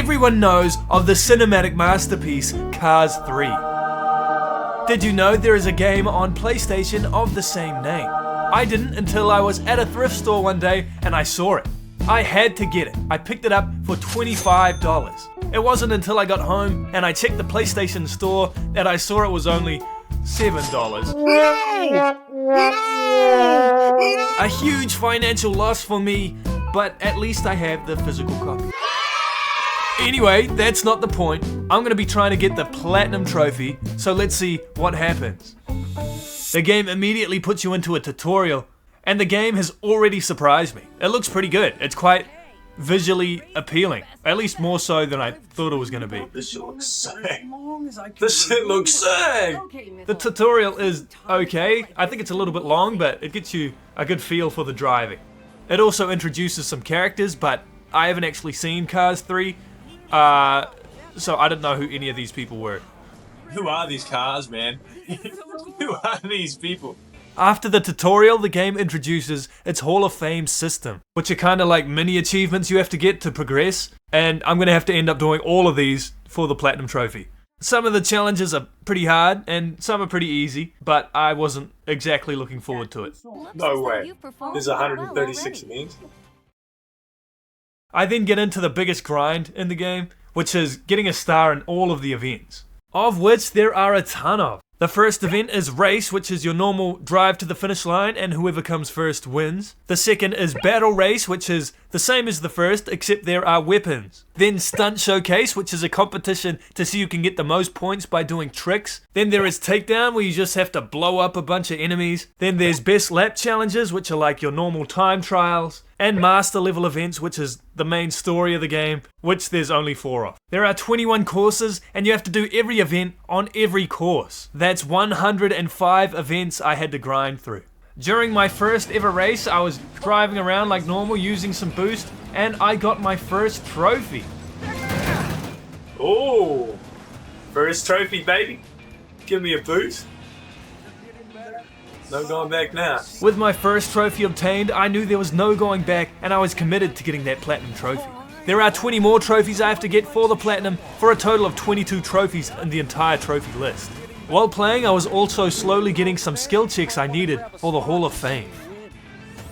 Everyone knows of the cinematic masterpiece Cars 3. Did you know there is a game on PlayStation of the same name? I didn't until I was at a thrift store one day and I saw it. I had to get it. I picked it up for $25. It wasn't until I got home and I checked the PlayStation store that I saw it was only $7. A huge financial loss for me, but at least I have the physical copy. Anyway, that's not the point. I'm gonna be trying to get the Platinum Trophy, so let's see what happens. The game immediately puts you into a tutorial, and the game has already surprised me. It looks pretty good. It's quite visually appealing, at least more so than I thought it was gonna be. This shit looks sick. This shit looks sick! The tutorial is okay. I think it's a little bit long, but it gets you a good feel for the driving. It also introduces some characters, but I haven't actually seen Cars 3, so I don't know who any of these people were. Who are these cars, man? Who are these people? After the tutorial, the game introduces its Hall of Fame system, which are kind of like mini achievements you have to get to progress, and I'm going to have to end up doing all of these for the Platinum Trophy. Some of the challenges are pretty hard, and some are pretty easy, but I wasn't exactly looking forward to it. No way. There's 136 events. I then get into the biggest grind in the game, which is getting a star in all of the events, of which there are a ton of. The first event is Race, which is your normal drive to the finish line and whoever comes first wins. The second is Battle Race, which is the same as the first except there are weapons. Then Stunt Showcase, which is a competition to see who can get the most points by doing tricks. Then there is Takedown, where you just have to blow up a bunch of enemies. Then there's Best Lap Challenges, which are like your normal time trials. And Master Level Events, which is the main story of the game, which there's only 4 of. There are 21 courses, and you have to do every event on every course. That's 105 events I had to grind through. During my first ever race, I was driving around like normal using some boost, and I got my first trophy. Oh, first trophy, baby. Give me a boost. No going back now. With my first trophy obtained, I knew there was no going back, and I was committed to getting that Platinum Trophy. There are 20 more trophies I have to get for the Platinum, for a total of 22 trophies in the entire trophy list. While playing, I was also slowly getting some skill checks I needed for the Hall of Fame.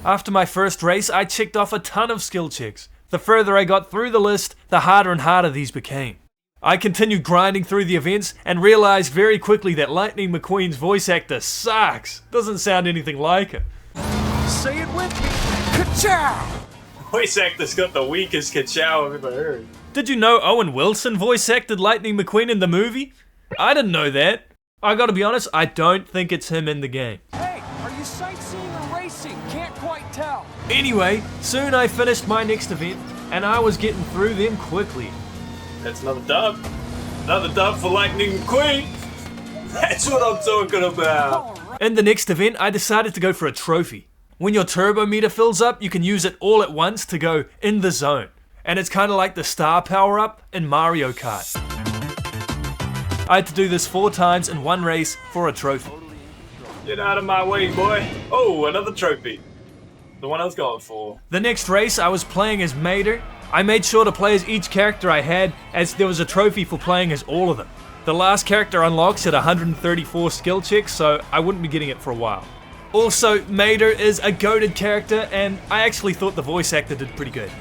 After my first race, I checked off a ton of skill checks. The further I got through the list, the harder and harder these became. I continued grinding through the events and realized very quickly that Lightning McQueen's voice actor sucks. Doesn't sound anything like her. Say it with me. Ka-chow! Voice actor's got the weakest ka-chow I've ever heard. Did you know Owen Wilson voice acted Lightning McQueen in the movie? I didn't know that. I gotta be honest, I don't think it's him in the game. Hey, are you sightseeing or racing? Can't quite tell. Anyway, soon I finished my next event, and I was getting through them quickly. That's another dub. Another dub for Lightning McQueen. That's what I'm talking about. In the next event, I decided to go for a trophy. When your turbo meter fills up, you can use it all at once to go in the zone. And it's kind of like the star power up in Mario Kart. I had to do this 4 times in one race for a trophy. Get out of my way, boy. Oh, another trophy. The one I was going for. The next race, I was playing as Moreira. I made sure to play as each character I had, as there was a trophy for playing as all of them. The last character unlocks at 134 skill checks, so I wouldn't be getting it for a while. Also, Moreira is a goated character, and I actually thought the voice actor did pretty good.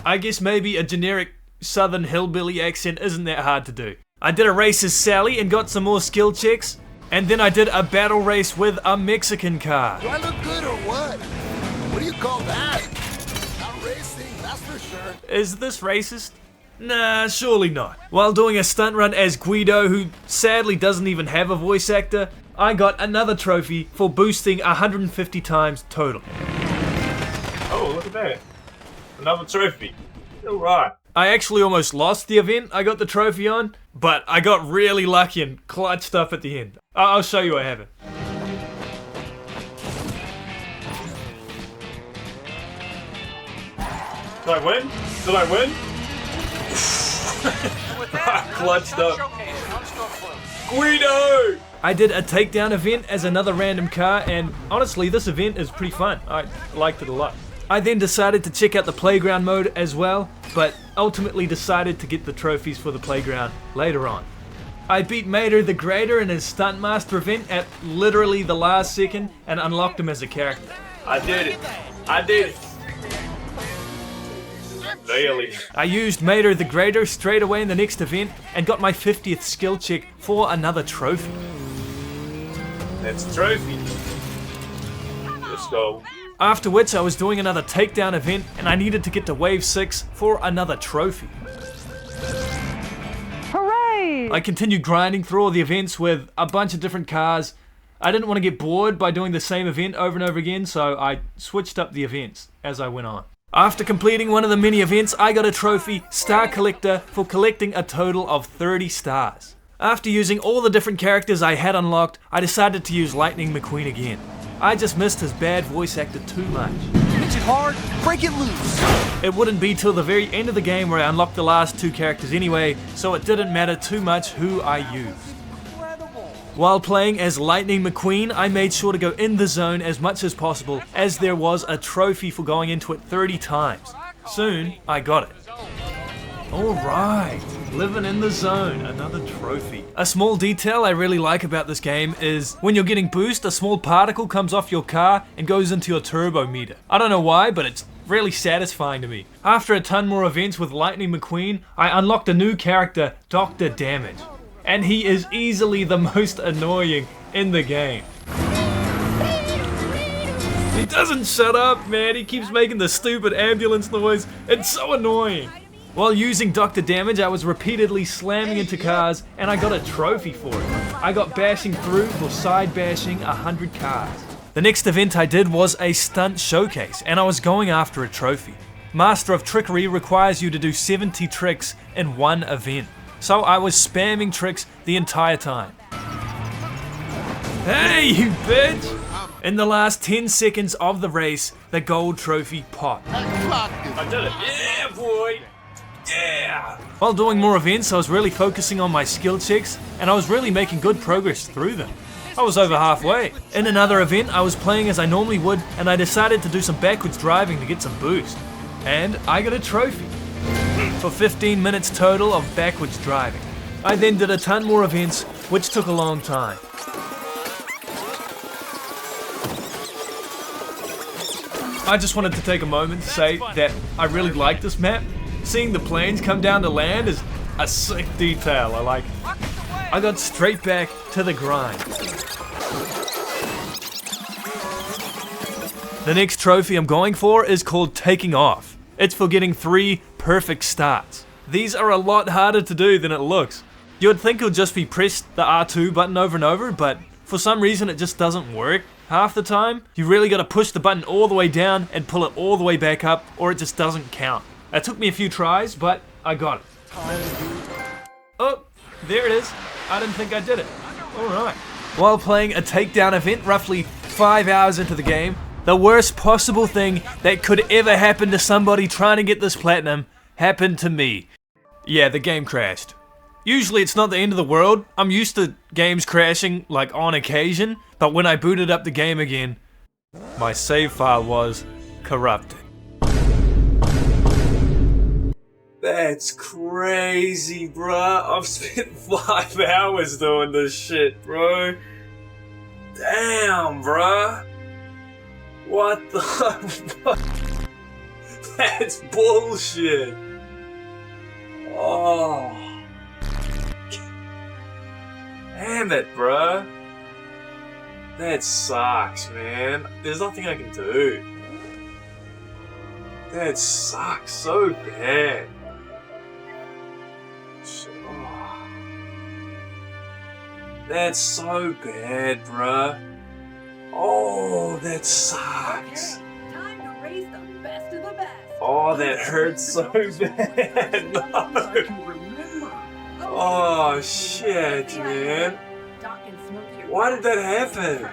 I guess maybe a generic southern hillbilly accent isn't that hard to do. I did a race as Sally and got some more skill checks, and then I did a battle race with a Mexican car. Do I look good or what? What do you call that? Not racing, that's for sure. Is this racist? Nah, surely not. While doing a stunt run as Guido, who sadly doesn't even have a voice actor, I got another trophy for boosting 150 times total. Oh, look at that. Another trophy. Alright. I actually almost lost the event I got the trophy on, but I got really lucky and clutched up at the end. I'll show you what happened. Did I win? Did I win? I clutched up. Guido! I did a takedown event as another random car, and honestly, this event is pretty fun. I liked it a lot. I then decided to check out the playground mode as well, but ultimately decided to get the trophies for the playground later on. I beat Mater the Greater in his Stunt Master event at literally the last second and unlocked him as a character. I did it. I did it. Really? I used Mater the Greater straight away in the next event and got my 50th skill check for another trophy. That's a trophy. Let's go. After which I was doing another takedown event and I needed to get to wave 6 for another trophy. Hooray! I continued grinding through all the events with a bunch of different cars. I didn't want to get bored by doing the same event over and over again, so I switched up the events as I went on. After completing one of the mini events, I got a trophy, Star Collector, for collecting a total of 30 stars. After using all the different characters I had unlocked, I decided to use Lightning McQueen again. I just missed his bad voice actor too much. Pitch it hard, break it loose. It wouldn't be till the very end of the game where I unlocked the last 2 characters anyway, so it didn't matter too much who I used. While playing as Lightning McQueen, I made sure to go in the zone as much as possible, as there was a trophy for going into it 30 times. Soon, I got it. Alright, living in the zone, another trophy. A small detail I really like about this game is when you're getting boost, a small particle comes off your car and goes into your turbo meter. I don't know why, but it's really satisfying to me. After a ton more events with Lightning McQueen, I unlocked a new character, Dr. Damage. And he is easily the most annoying in the game. He doesn't shut up, man. He keeps making the stupid ambulance noise. It's so annoying. While using Dr. Damage, I was repeatedly slamming into cars, and I got a trophy for it. I got bashing through for side bashing 100 cars. The next event I did was a stunt showcase, and I was going after a trophy. Master of Trickery requires you to do 70 tricks in one event. So I was spamming tricks the entire time. Hey, you bitch! In the last 10 seconds of the race, the gold trophy popped. I did it. Yeah, boy. Yeah. While doing more events, I was really focusing on my skill checks, and I was really making good progress through them. I was over halfway. In another event, I was playing as I normally would, and I decided to do some backwards driving to get some boost. And I got a trophy for 15 minutes total of backwards driving. I then did a ton more events, which took a long time. I just wanted to take a moment to say that I really like this map. Seeing the planes come down to land is a sick detail, I like it. I got straight back to the grind. The next trophy I'm going for is called Taking Off. It's for getting 3 perfect starts. These are a lot harder to do than it looks. You would think it would just be press the R2 button over and over, but for some reason it just doesn't work half the time. You really gotta push the button all the way down and pull it all the way back up, or it just doesn't count. It took me a few tries, but I got it. Oh, there it is. I didn't think I did it. Alright. While playing a takedown event roughly 5 hours into the game, the worst possible thing that could ever happen to somebody trying to get this platinum happened to me. Yeah, the game crashed. Usually it's not the end of the world. I'm used to games crashing, like, on occasion, but when I booted up the game again, my save file was corrupted. That's crazy, bruh. I've spent 5 hours doing this shit, bro. Damn, bruh. What the fuck? That's bullshit. Oh. Damn it, bruh. That sucks, man. There's nothing I can do. That sucks so bad. Oh. That's so bad, bruh. Oh, that sucks. Time to race the best of the best. Oh, that hurts so bad. No. Oh, shit, man. Why did that happen?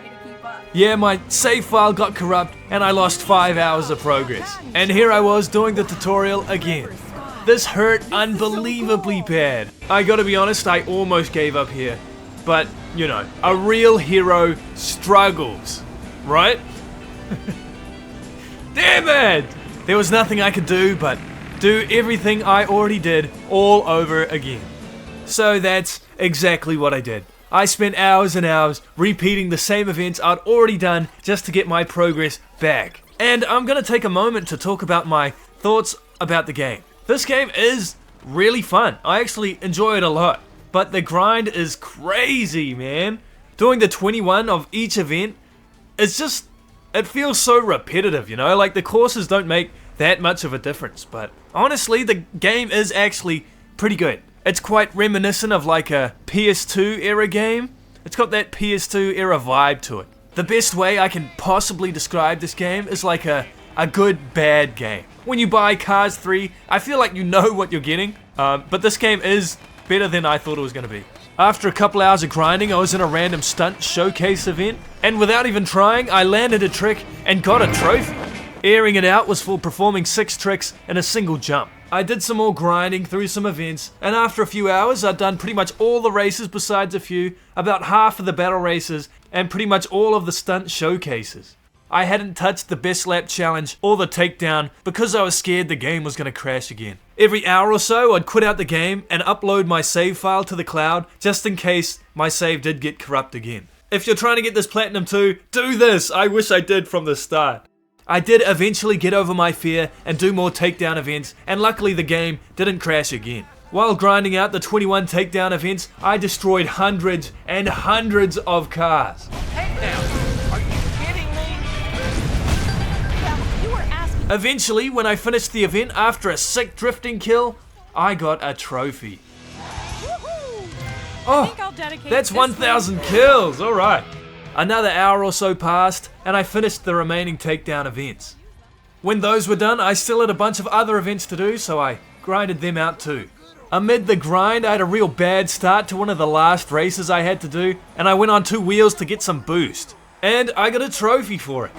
Yeah, my save file got corrupt and I lost 5 hours of progress. And here I was doing the tutorial again. This hurt unbelievably bad. I gotta be honest, I almost gave up here. But, you know, a real hero struggles, right? Damn it! There was nothing I could do but do everything I already did all over again. So that's exactly what I did. I spent hours and hours repeating the same events I'd already done just to get my progress back. And I'm gonna take a moment to talk about my thoughts about the game. This game is really fun. I actually enjoy it a lot. But the grind is crazy, man. Doing the 21 of each event, it feels so repetitive, you know? Like, the courses don't make that much of a difference. But honestly, the game is actually pretty good. It's quite reminiscent of like a PS2 era game. It's got that PS2 era vibe to it. The best way I can possibly describe this game is like a good bad game. When you buy Cars 3, I feel like you know what you're getting. But this game is better than I thought it was going to be. After a couple hours of grinding, I was in a random stunt showcase event, and without even trying, I landed a trick and got a trophy. Airing it out was for performing 6 tricks in a single jump. I did some more grinding through some events, and after a few hours, I'd done pretty much all the races besides a few, about half of the battle races, and pretty much all of the stunt showcases. I hadn't touched the best lap challenge or the takedown because I was scared the game was going to crash again. Every hour or so, I'd quit out the game and upload my save file to the cloud just in case my save did get corrupt again. If you're trying to get this Platinum 2, do this! I wish I did from the start. I did eventually get over my fear and do more takedown events, and luckily the game didn't crash again. While grinding out the 21 takedown events, I destroyed hundreds and hundreds of cars. Eventually, when I finished the event after a sick drifting kill, I got a trophy. Oh, that's 1,000 kills, alright. Another hour or so passed, and I finished the remaining takedown events. When those were done, I still had a bunch of other events to do, so I grinded them out too. Amid the grind, I had a real bad start to one of the last races I had to do, and I went on 2 wheels to get some boost. And I got a trophy for it.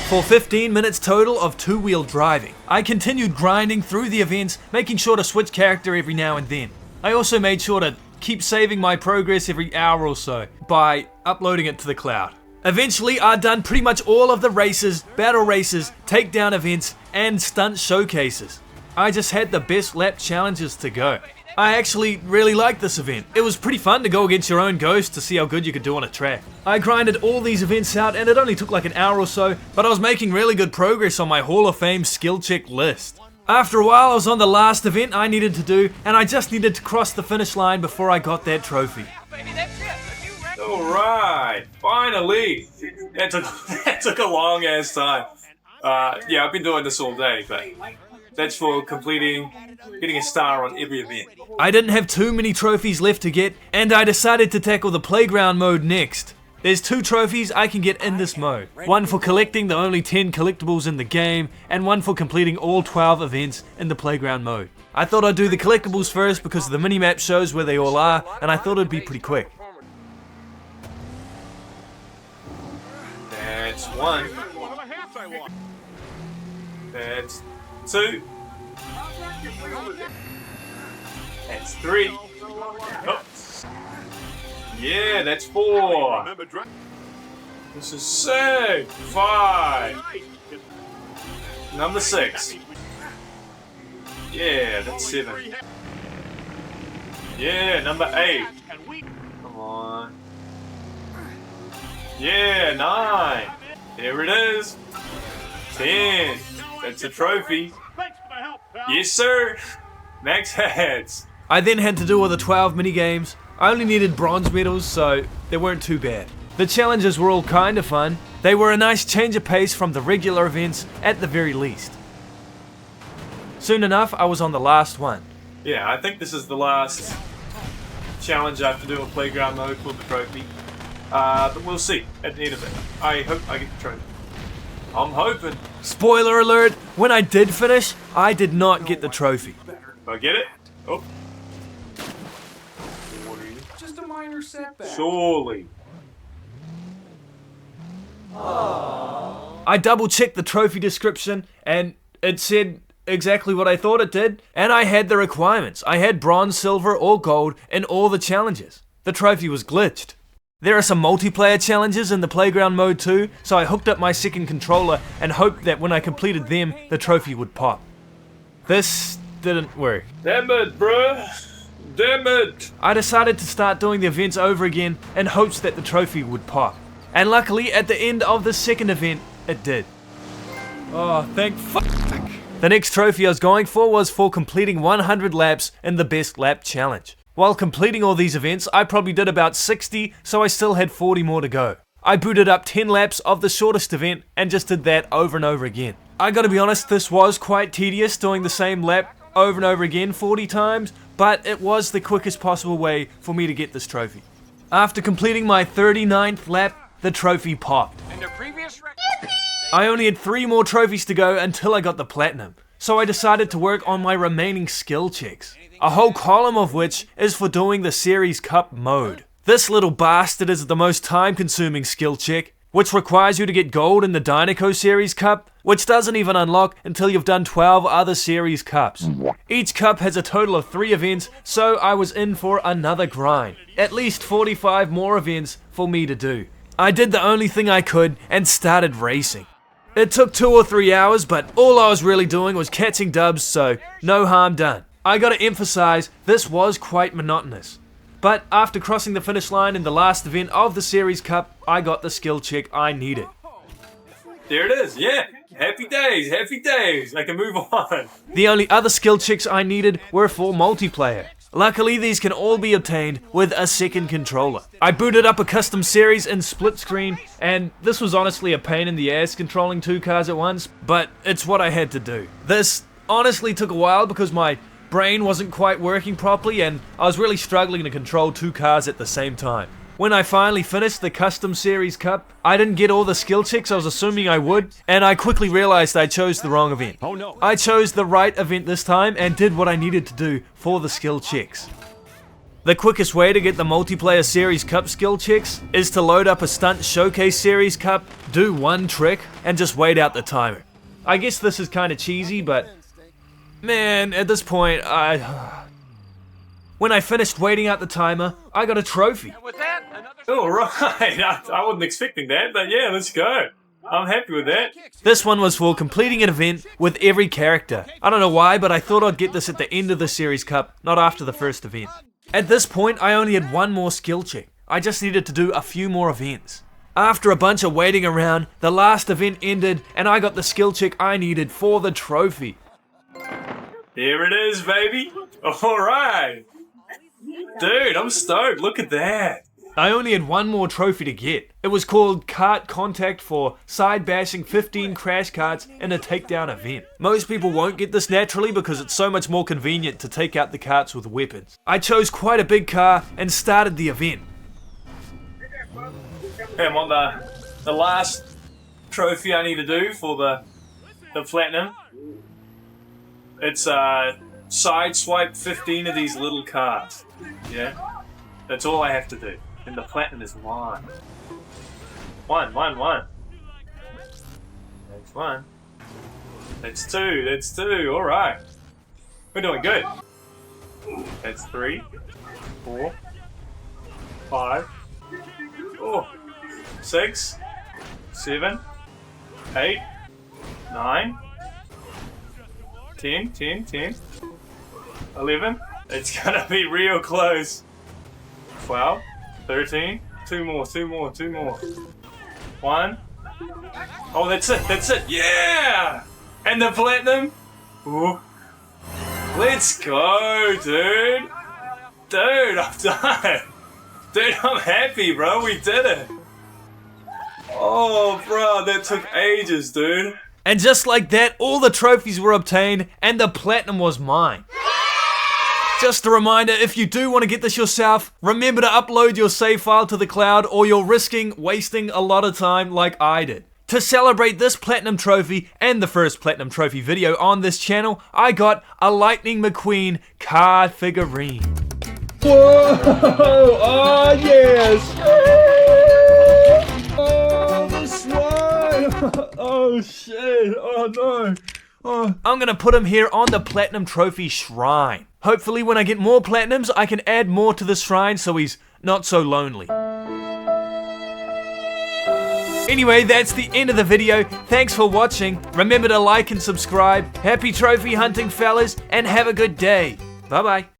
For 15 minutes total of 2-wheel driving, I continued grinding through the events, making sure to switch character every now and then. I also made sure to keep saving my progress every hour or so by uploading it to the cloud. Eventually, I'd done pretty much all of the races, battle races, takedown events, and stunt showcases. I just had the best lap challenges to go. I actually really liked this event. It was pretty fun to go against your own ghost to see how good you could do on a track. I grinded all these events out and it only took like an hour or so, but I was making really good progress on my Hall of Fame skill check list. After a while, I was on the last event I needed to do, and I just needed to cross the finish line before I got that trophy. Alright, finally! That took a long ass time. Yeah, I've been doing this all day, but that's for getting a star on every event. I didn't have too many trophies left to get, and I decided to tackle the playground mode next. There's 2 trophies I can get in this mode. One for collecting the only 10 collectibles in the game, and one for completing all 12 events in the playground mode. I thought I'd do the collectibles first because the minimap shows where they all are, and I thought it'd be pretty quick. That's 1. That's 2. That's 3. Oh. Yeah, that's 4. This is 6. 5. Number 6. Yeah, that's 7. Yeah, number 8. Come on. Yeah, 9. There it is. 10. That's a trophy. Yes, sir. Max heads. I then had to do all the 12 minigames. I only needed bronze medals, so they weren't too bad. The challenges were all kinda fun. They were a nice change of pace from the regular events at the very least. Soon enough, I was on the last one. Yeah, I think this is the last challenge I have to do in playground mode for the trophy. But we'll see at the end of it. I hope I get the trophy. I'm hoping. Spoiler alert, when I did finish, I did not get the trophy. Do I get it? Oh. Just a minor setback. Surely. I double checked the trophy description and it said exactly what I thought it did, and I had the requirements. I had bronze, silver, or gold in all the challenges. The trophy was glitched. There are some multiplayer challenges in the playground mode too, so I hooked up my second controller and hoped that when I completed them, the trophy would pop. This didn't work. Damn it, bruh. Damn it. I decided to start doing the events over again in hopes that the trophy would pop. And luckily, at the end of the second event, it did. Oh, thank fuck. The next trophy I was going for was for completing 100 laps in the best lap challenge. While completing all these events, I probably did about 60, so I still had 40 more to go. I booted up 10 laps of the shortest event and just did that over and over again. I gotta be honest, this was quite tedious doing the same lap over and over again 40 times, but it was the quickest possible way for me to get this trophy. After completing my 39th lap, the trophy popped. And the previous record. I only had 3 more trophies to go until I got the platinum, so I decided to work on my remaining skill checks. A whole column of which is for doing the Series Cup mode. This little bastard is the most time-consuming skill check, which requires you to get gold in the Dynaco Series Cup, which doesn't even unlock until you've done 12 other Series Cups. Each cup has a total of 3 events, so I was in for another grind. At least 45 more events for me to do. I did the only thing I could and started racing. It took 2 or 3 hours, but all I was really doing was catching dubs, so no harm done. I gotta emphasize, this was quite monotonous. But after crossing the finish line in the last event of the Series Cup, I got the skill check I needed. There it is, yeah. Happy days. I can move on. The only other skill checks I needed were for multiplayer. Luckily, these can all be obtained with a second controller. I booted up a custom series in split screen, and this was honestly a pain in the ass controlling 2 cars at once, but it's what I had to do. This honestly took a while because my brain wasn't quite working properly and I was really struggling to control 2 cars at the same time. When I finally finished the Custom Series Cup, I didn't get all the skill checks I was assuming I would, and I quickly realized I chose the wrong event. Oh no. I chose the right event this time and did what I needed to do for the skill checks. The quickest way to get the Multiplayer Series Cup skill checks is to load up a Stunt Showcase Series Cup, do 1 trick, and just wait out the timer. I guess this is kinda cheesy, but man, at this point, When I finished waiting out the timer, I got a trophy. With that, another. All right. I wasn't expecting that, but yeah, let's go. I'm happy with that. This one was for completing an event with every character. I don't know why, but I thought I'd get this at the end of the Series Cup, not after the first event. At this point, I only had 1 more skill check. I just needed to do a few more events. After a bunch of waiting around, the last event ended and I got the skill check I needed for the trophy. Here it is, baby. All right. Dude, I'm stoked. Look at that. I only had 1 more trophy to get. It was called Kart Contact for side bashing 15 crash carts in a takedown event. Most people won't get this naturally because it's so much more convenient to take out the carts with weapons. I chose quite a big car and started the event. Okay, I'm on the last trophy I need to do for the platinum. It's side swipe 15 of these little cars. Yeah, that's all I have to do, and the platinum is mine. One. That's 1. That's 2. That's 2. All right, we're doing good. That's 3, 4, 5, 6, 7, 8, 9, 10, 11. It's gonna be real close. 12, 13. 2 more. 1. Oh, that's it. Yeah! And the platinum. Ooh. Let's go, dude. Dude, I'm done. Dude, I'm happy, bro. We did it. Oh, bro, that took ages, dude. And just like that, all the trophies were obtained and the platinum was mine. Just a reminder, if you do want to get this yourself, remember to upload your save file to the cloud or you're risking wasting a lot of time like I did. To celebrate this platinum trophy and the first platinum trophy video on this channel, I got a Lightning McQueen card figurine. Whoa! Oh yes! Oh, the slime! Oh shit! Oh no! Oh. I'm gonna put him here on the platinum trophy shrine. Hopefully when I get more platinums, I can add more to the shrine so he's not so lonely. Anyway, that's the end of the video. Thanks for watching. Remember to like and subscribe. Happy trophy hunting, fellas, and have a good day. Bye-bye.